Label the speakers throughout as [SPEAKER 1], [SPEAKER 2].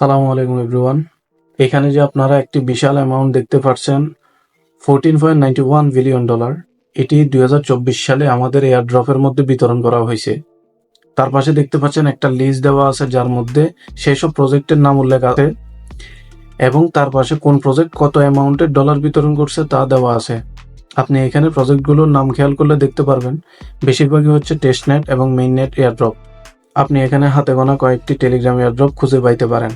[SPEAKER 1] সালামু আলাইকুম এভরিওয়ান। এখানে যে আপনারা একটি বিশাল অ্যামাউন্ট দেখতে পাচ্ছেন, $14.91 বিলিয়ন, এটি 2024 সালে আমাদের এয়ারড্রপের মধ্যে বিতরণ করা হয়েছে। তার পাশে দেখতে পাচ্ছেন একটা লিস্ট দেওয়া আছে, যার মধ্যে সেই সব প্রজেক্টের নাম উল্লেখ আছে এবং তার পাশে কোন প্রজেক্ট কত অ্যামাউন্টের ডলার বিতরণ করছে তা দেওয়া আছে। আপনি এখানে প্রজেক্টগুলোর নাম খেয়াল করলে দেখতে পারবেন, বেশিরভাগই হচ্ছে টেস্টনেট এবং মেইননেট এয়ারড্রপ। আপনি এখানে হাতে গোনা কয়েকটি টেলিগ্রাম এয়ারড্রপ খুঁজে পাইতে পারেন।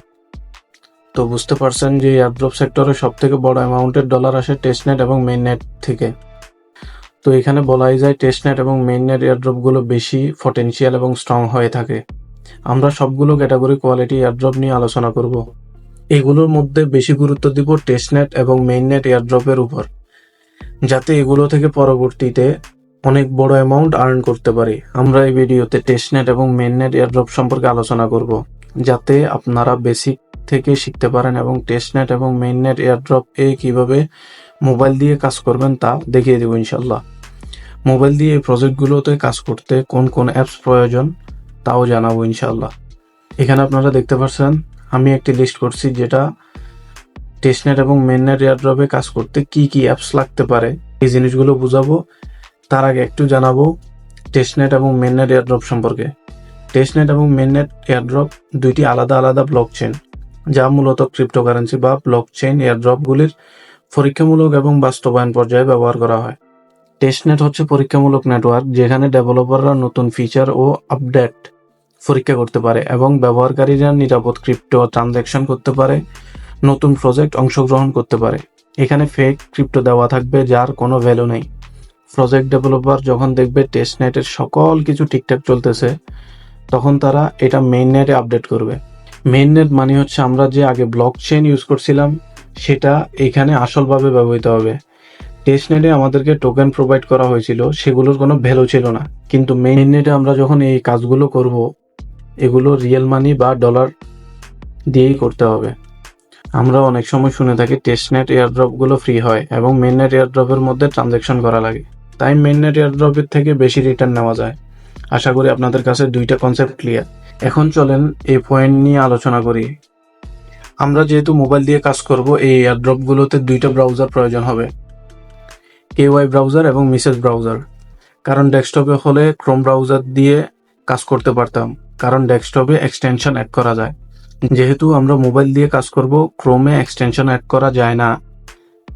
[SPEAKER 1] তো বুঝতে পারছেন যে এয়ারড্রপ সেক্টরে সব থেকে বড় অ্যামাউন্টের ডলার আসে টেস্টনেট এবং মেইননেট থেকে। তো এখানে বলাই যায় টেস্টনেট এবং মেইননেট এয়ারড্রপগুলো বেশি পটেনশিয়াল এবং স্ট্রং হয়ে থাকে। আমরা সবগুলো ক্যাটাগরি কোয়ালিটি এয়ারড্রপ নিয়ে আলোচনা করব। এগুলোর মধ্যে বেশি গুরুত্ব দিব টেস্টনেট এবং মেইননেট এয়ারড্রপের উপর, যাতে এগুলো থেকে পরবর্তীতে অনেক বড় অ্যামাউন্ট আর্ন করতে পারি। আমরা এই ভিডিওতে টেস্টনেট এবং মেইননেট এয়ারড্রপ সম্পর্কে আলোচনা করব, যাতে আপনারা বেসিক থেকে শিখতে পারেন এবং টেস্টনেট এবং মেইননেট এয়ারড্রপ কিভাবে মোবাইল দিয়ে কাজ করবেন তা দেখিয়ে দেব ইনশাল্লাহ। মোবাইল দিয়ে এই প্রজেক্টগুলোতে কাজ করতে কোন কোন অ্যাপস প্রয়োজন তাও জানাবো ইনশাল্লাহ। এখানে আপনারা দেখতে পাচ্ছেন আমি একটি লিস্ট করছি, যেটা টেস্টনেট এবং মেইননেট এয়ারড্রপে কাজ করতে কি কি অ্যাপস লাগতে পারে এই জিনিসগুলো বুঝাবো। তার আগে একটু জানাবো টেস্টনেট এবং মেইননেট এয়ারড্রপ সম্পর্কে। টেস্টনেট এবং মেইননেট এয়ারড্রপ দুইটি আলাদা আলাদা ব্লকচেন, যা মূলত ক্রিপ্টোকারেন্সি বা ব্লকচেন এয়ারড্রপগুলির পরীক্ষামূলক এবং বাস্তবায়ন পর্যায়ে ব্যবহার করা হয়। টেস্টনেট হচ্ছে পরীক্ষামূলক নেটওয়ার্ক, যেখানে ডেভেলপাররা নতুন ফিচার ও আপডেট পরীক্ষা করতে পারে এবং ব্যবহারকারীরা নিরাপদ ক্রিপ্টো ট্রানজ্যাকশন করতে পারে, নতুন প্রজেক্ট অংশগ্রহণ করতে পারে। এখানে ফেক ক্রিপ্টো দেওয়া থাকবে যার কোনো ভ্যালু নেই। প্রজেক্ট ডেভেলপার যখন দেখবে টেস্টনেটের সকল কিছু ঠিকঠাক চলতেছে, তখন তারা এটা মেইননেটে আপডেট করবে। মেইননেট মানে হচ্ছে আমরা যে আগে ব্লকচেন ইউজ করছিলাম সেটা এখানে আসলভাবে ব্যবহৃত হবে। টেস্টনেটে আমাদেরকে টোকেন প্রোভাইড করা হয়েছিল, সেগুলোর কোনো ভ্যালু ছিল না, কিন্তু মেইননেটে আমরা যখন এই কাজগুলো করব, এগুলো রিয়েল মানি বা ডলার দিয়েই করতে হবে। আমরা অনেক সময় শুনে থাকি টেস্টনেট এয়ারড্রপগুলো ফ্রি হয় এবং মেইননেট এয়ারড্রপের মধ্যে ট্রানজ্যাকশন করা লাগে, তাই মেইননেট এয়ারড্রপের থেকে বেশি রিটার্ন নেওয়া যায়। আশা করি আপনাদের কাছে দুইটা কনসেপ্ট ক্লিয়ার। এখন চলেন এই পয়েন্ট নিয়ে আলোচনা করি। আমরা যেহেতু মোবাইল দিয়ে কাজ করব, এই এয়ারড্রপগুলোতে দুইটা ব্রাউজার প্রয়োজন হবে, KY ব্রাউজার এবং মিসেস ব্রাউজার। কারণ ডেস্কটপে হলে ক্রোম ব্রাউজার দিয়ে কাজ করতে পারতাম, কারণ ডেস্কটপে এক্সটেনশন অ্যাড করা যায়। যেহেতু আমরা মোবাইল দিয়ে কাজ করব, ক্রোমে এক্সটেনশন অ্যাড করা যায় না,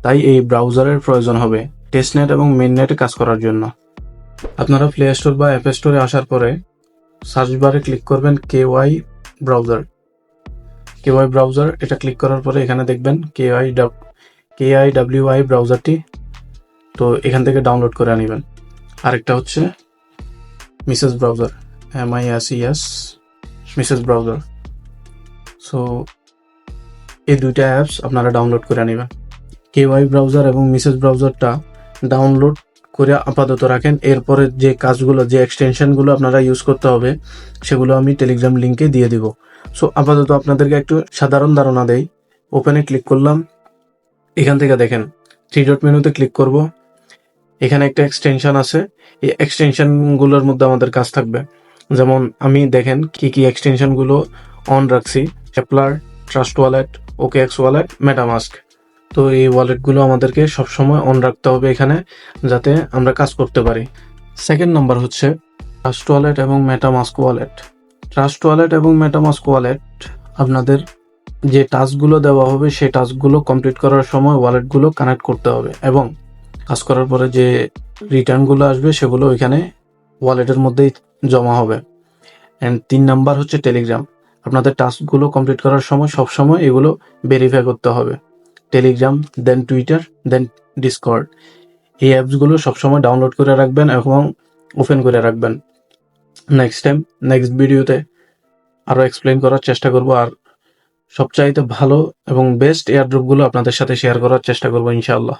[SPEAKER 1] তাই এই ব্রাউজারের প্রয়োজন হবে টেস্টনেট এবং মেইননেটে কাজ করার জন্য। আপনারা প্লে স্টোর বা অ্যাপ স্টোরে আসার পরে সার্চ বারে ক্লিক করবেন KY ব্রাউজার। KY ব্রাউজার এটা ক্লিক করার পরে এখানে দেখবেন KIWI ব্রাউজারটি, তো এখান থেকে ডাউনলোড করে আনিবেন। আরেকটা হচ্ছে Mrs browser, MISES Mrs browser. So এই দুইটা অ্যাপস আপনারা ডাউনলোড করে আনিবেন। KY ব্রাউজার এবং মিসেস ব্রাউজারটা ডাউনলোড করে আপাতত রাখেন। এরপরে যে কাজগুলো, যে এক্সটেনশনগুলো আপনারা ইউজ করতে হবে, সেগুলো আমি টেলিগ্রাম লিঙ্কে দিয়ে দিব। সো আপাতত আপনাদেরকে একটু সাধারণ ধারণা দেই। ওপেনে ক্লিক করলাম, এখান থেকে দেখেন 3 ডট মেনুতে ক্লিক করব। এখানে একটা এক্সটেনশন আছে, এই এক্সটেনশনগুলোর মধ্যে আমাদের কাজ থাকবে। যেমন আমি দেখেন কি কি এক্সটেনশনগুলো অন রাখছি: শেপলার, trust wallet, OKX wallet, MetaMask. তো এই ওয়ালেটগুলো আমাদেরকে সবসময় অন রাখতে হবে এখানে, যাতে আমরা কাজ করতে পারি। সেকেন্ড নাম্বার হচ্ছে ট্রাস্ট ওয়ালেট এবং মেটামাস্ক ওয়ালেট। ট্রাস্ট ওয়ালেট এবং মেটামাস্ক ওয়ালেট আপনাদের যে টাস্কগুলো দেওয়া হবে, সেই টাস্কগুলো কমপ্লিট করার সময় ওয়ালেটগুলো কানেক্ট করতে হবে এবং কাজ করার পরে যে রিটার্নগুলো আসবে সেগুলো ওইখানে ওয়ালেটের মধ্যেই জমা হবে। অ্যান্ড 3 নাম্বার হচ্ছে টেলিগ্রাম। আপনাদের টাস্কগুলো কমপ্লিট করার সময় সবসময় এগুলো ভেরিফাই করতে হবে। টেলিগ্রাম, দেন টুইটার, দেন ডিসকর্ড। এই অ্যাপসগুলো সবসময় ডাউনলোড করে রাখবেন এবং ওপেন করে রাখবেন। নেক্সট ভিডিওতে আরও এক্সপ্লেন করার চেষ্টা করব, আর সবচাইতে ভালো এবং বেস্ট এয়ারড্রপগুলো আপনাদের সাথে শেয়ার করার চেষ্টা করবো ইনশাআল্লাহ।